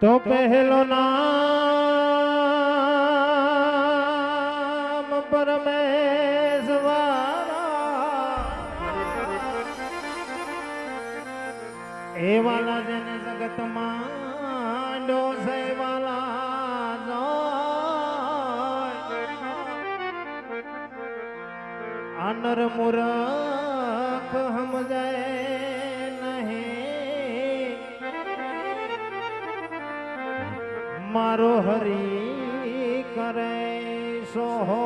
તો પહેલો નામ પરમેશ્વર એ વાલા જેને જગતમાં ડોસે વાલા આનર મૂરખ સમજાય મારો હરી કરે સોહો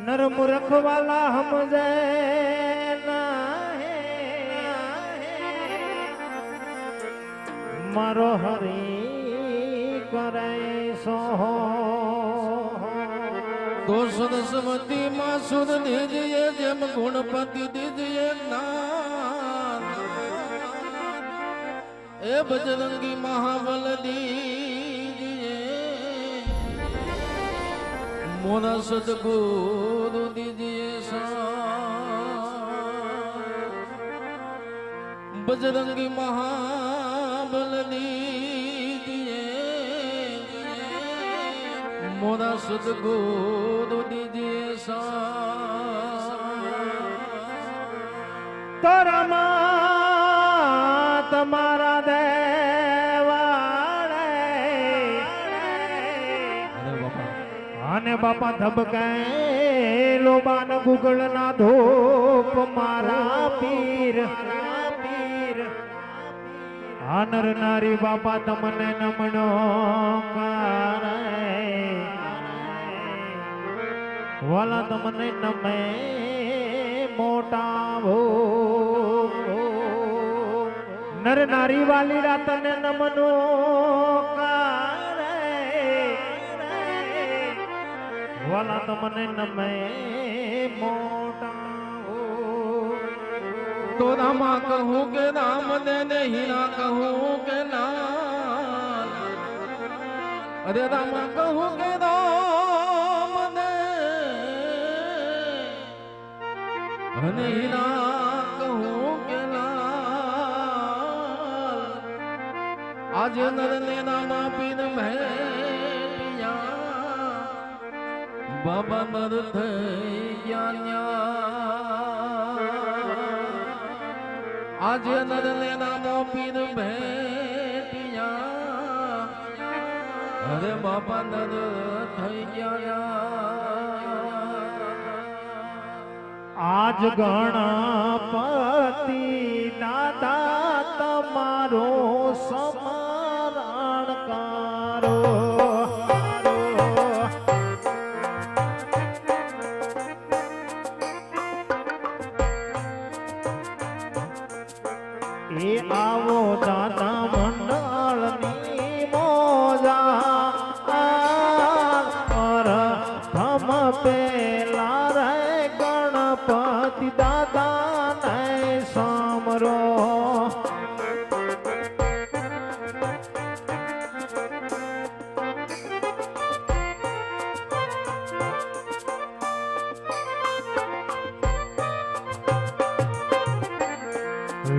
નર મૂર્ખ વાલા સમજે મારો હરી કરે સોહો તો સરસ્વતી માં સુર દીજીએ જેમ ગુણપતિ દીજીએ જ્ઞાન એ બજરંગી મહાબલ દીજીએ મોરા સદગુરુ દીજીએ બજરંગી મહાબલ દીજીએ મોરા સદગુરુ દીજીએ તોરામાં તમારા દેવાળે અને બાપા ધબકે લોબાન ગુગળ ના ધૂપ મારા પીર આનર નારી બાપા તમને નમણો કરે વાલા તમને નમે મોટા ભો નર નારી વાલી તને નમનો કરે વાલા તમને નમે મોટા તો રામા કહું કે રામ ને હીરા કહું કે ના અરે રામા કહું કે રામ ને અને હીરા કહું કે લાલ આજે નર ને રામા પીર ભૈયા બાબા નર થઈ ગયા આજે નર ને નામો પીર ભેટિયા અરે બાપા નર થઈ ગયા આજ ગણપતિ દાદા તમારો સ્મરણ કરો એ આવો દાદા મંડળની મોજા પ્રથમ પેલા રે ગણપતિ દાદા ને સામરો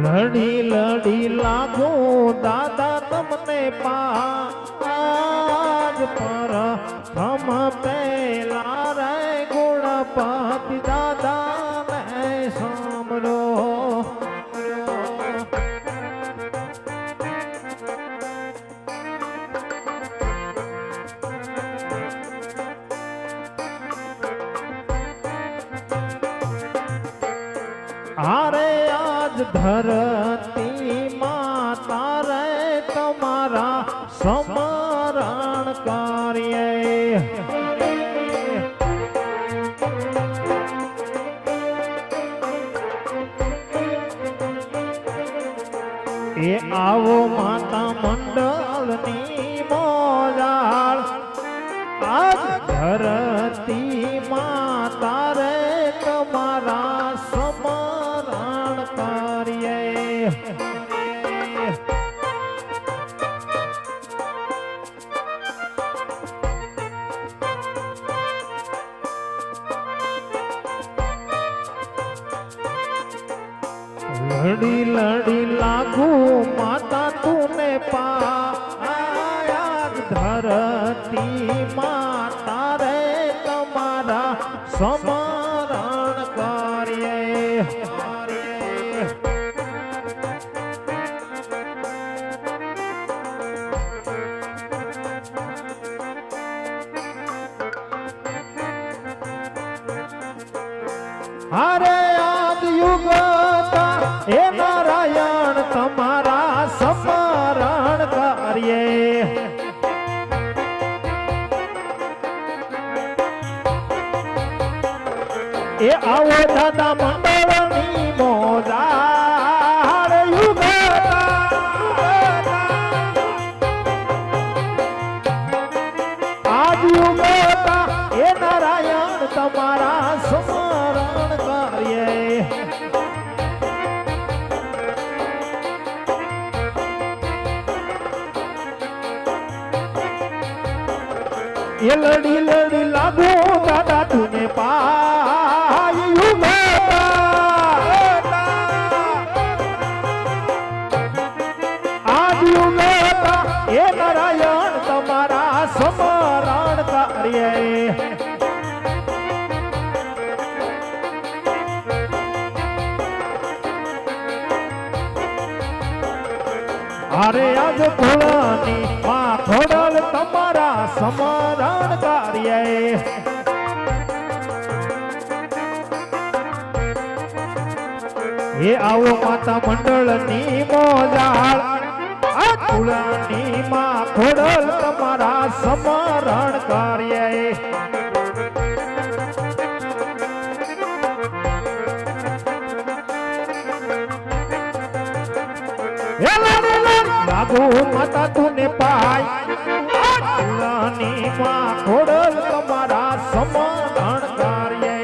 લડી લડી લાગો દાદા તમને પાજ પર થમ પેલા રે ગુણપતિ દાદા ને સાંભળો આરે આજ ધરતી માતા રે તમારા સમરણ કાર્ય એ આવો માતા મંડળની મોજાળ આજ ધરતી માતા રે તમારા સમરણ કાર્ય લડી લડી લાગુ માતા તુને પાયા ધરતી માતા રે તમારા સમરણ કાર્ય અરે આદ યુગ હે નારાયણ તમારા સમરણ કાર્ય એ આવો દાદા મંડળની મોજાળ યુગ આજ યુગ એ નારાયણ તમારા સમરણ કાર્ય એ લડી લડી લાગો દાદા તુને પાય યુગ આજ યુગ એ નારાયણ તમારા સમરણ કાર્ય અરે આજ ભોળાની માં ખોડલ તમારા સમરણ કાર્ય એ આવો માતા મંડળની મોજાળ આ ભોળાની માં ખોડલ તમારા સમરણ કાર્ય લાગુ માતા તુને પાય ની માં ખોડલ તમારા સમરણ કાર્ય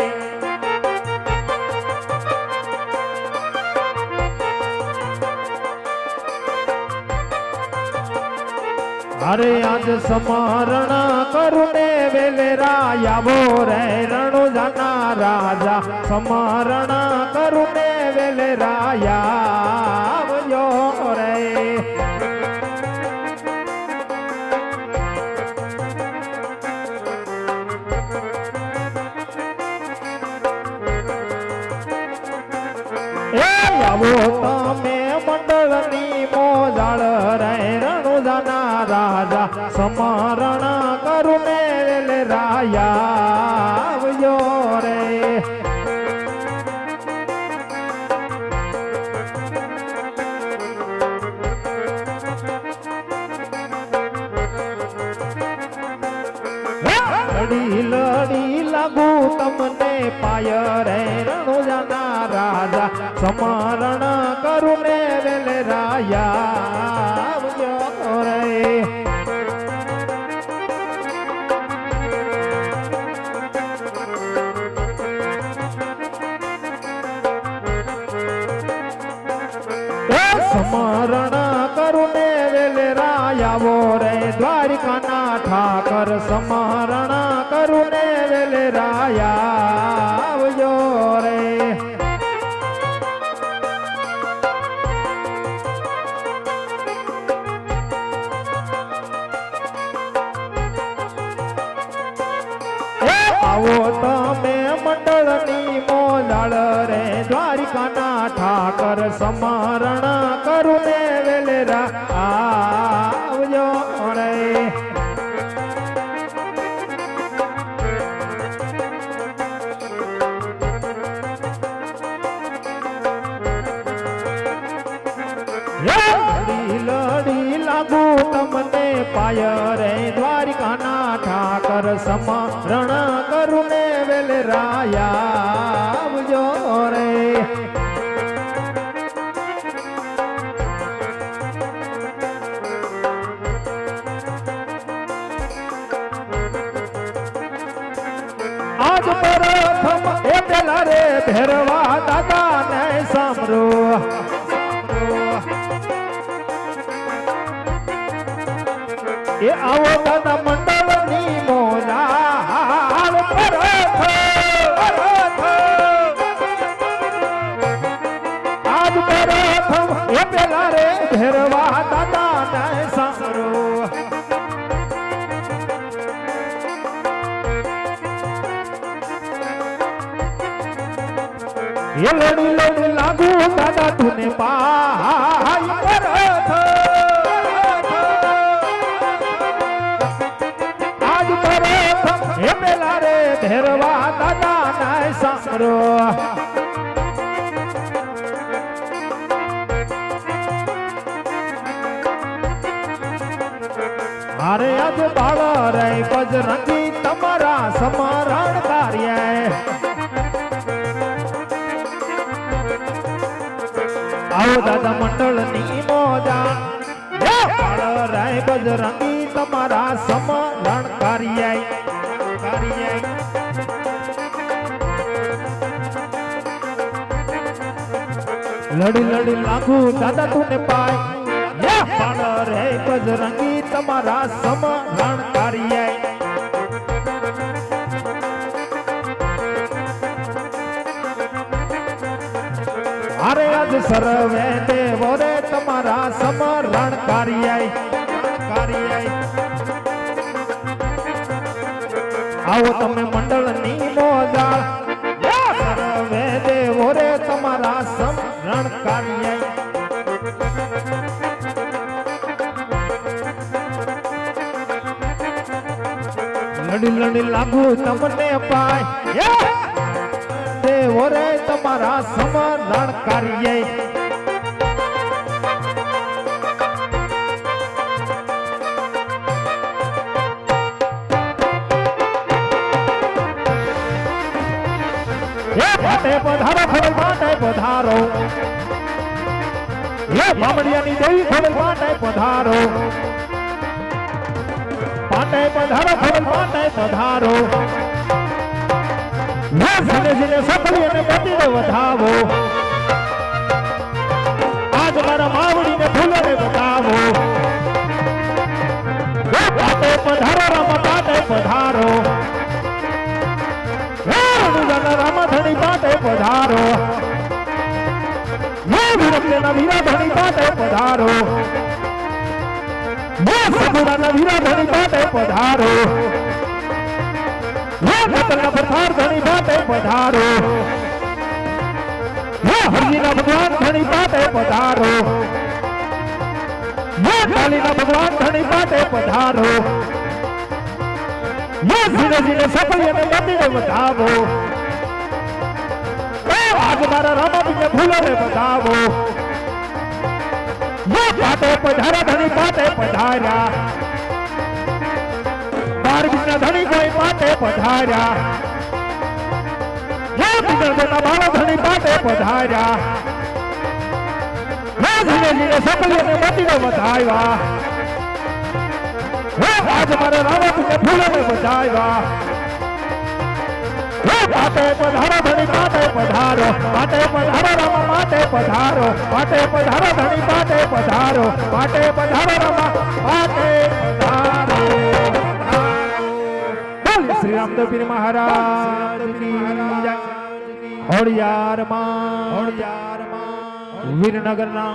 અરે આજ સમરણ કરુને વેલેરા આવો રે રણુજાના રાજા સમરણ કરુને વેલેરા આવ્યો રે આવો તમે મંડળની મોજાળ રે રણુજાના રાજા સમરણ કરુને રાયા આવ્યો રે લડી લડી લાગુ તમને પાય રે રણુજાના રાજા સમરણ કરુને વેલે રાયા આવ્યો રે સમરણ કરુને વેલે રાયાવો રે દ્વારિકાના ઠાકર સમરણ કરુને વેલે રાયા આવ્યો રે આવો તમે મંડળની મોજાળ રે દ્વારિકાના ઠાકર સમરણ કરુને વેલેરા આવજો રે લડી લડી લાગુ તમને પાય રે દ્વારિકાના ઠાકર સમરણ કરુને વેલે રાયા આવજો રે આજ પ્રથમ એ પેલા રે ભેરવા દાદા ને સાંભળો એ આવો દાદા મંડળની મોજાળ પરથ આ આજ પ્રથમ એ પેલા રે ભેરવા દાદા ને સાંભળો ये लड़ी लड़ी लागू दादा तूने पाई परथ आज परथ हे पेला रे भैरवा दादा नाय सामरो अरे आज बाळ रे बजरंगी तमारा समरण कार्य आओ दादा मंडल नी मोजा राय बजरंगी तमारा समरण कार्य लड़ी लड़ी लागू दादा तूने पाए रे बजरंगी तमारा समरण कार्य अरे आज सर्वे देवो रे तमारा समरण कार्य आओ तमे मंडल नी मोजाळ सर्वे देवो रे तमारा समरण कार्य लड़ी लड़ी लागू तमने पाय देवो रे तमारा समरण कार्य पाटे पधारो खबर पाटे पधारो ये बामड़ियानी देवी खबर पाटे पधारो पाटे पधारो खबर पाटे पधारो सीने सीने सफली ने पति ने વધાવો आज मारा मावड़ी ने फूलों ने बतावो पाटे पधारो राम पाटे पधारो रामा धनी पाटे पधारो वीरा धनी पाटे पधारो सगुड़ा वीरा धनी पाटे पधारो प्रसार धनी पाटे पधारो हरजीना भगवान धनी पाटे पधारो कालीना भगवान धनी पाटे पधारो सीने सीने सफल ने मंदिर बतावो आज मारा रामा ने फूलों ने बतावो पाटे पधारा धनी पाटे पधारा बार बिना धनी कोई पाटे पधारा बिना बाला धनी पाटे पधारा धीरे धीरे सफल ने मंदिर बताया आज मारे रावत के फूलों में बचाएगा पाटे पधारो धनी पाटे पधारो पाटे पधारो रामा पाटे पधारो पाटे पधारो धनी पाटे पधारो पाटे पधारो रामा पाटे पधारो श्री रामदेव महाराज की जय होड़ियार मां वीरनगर ना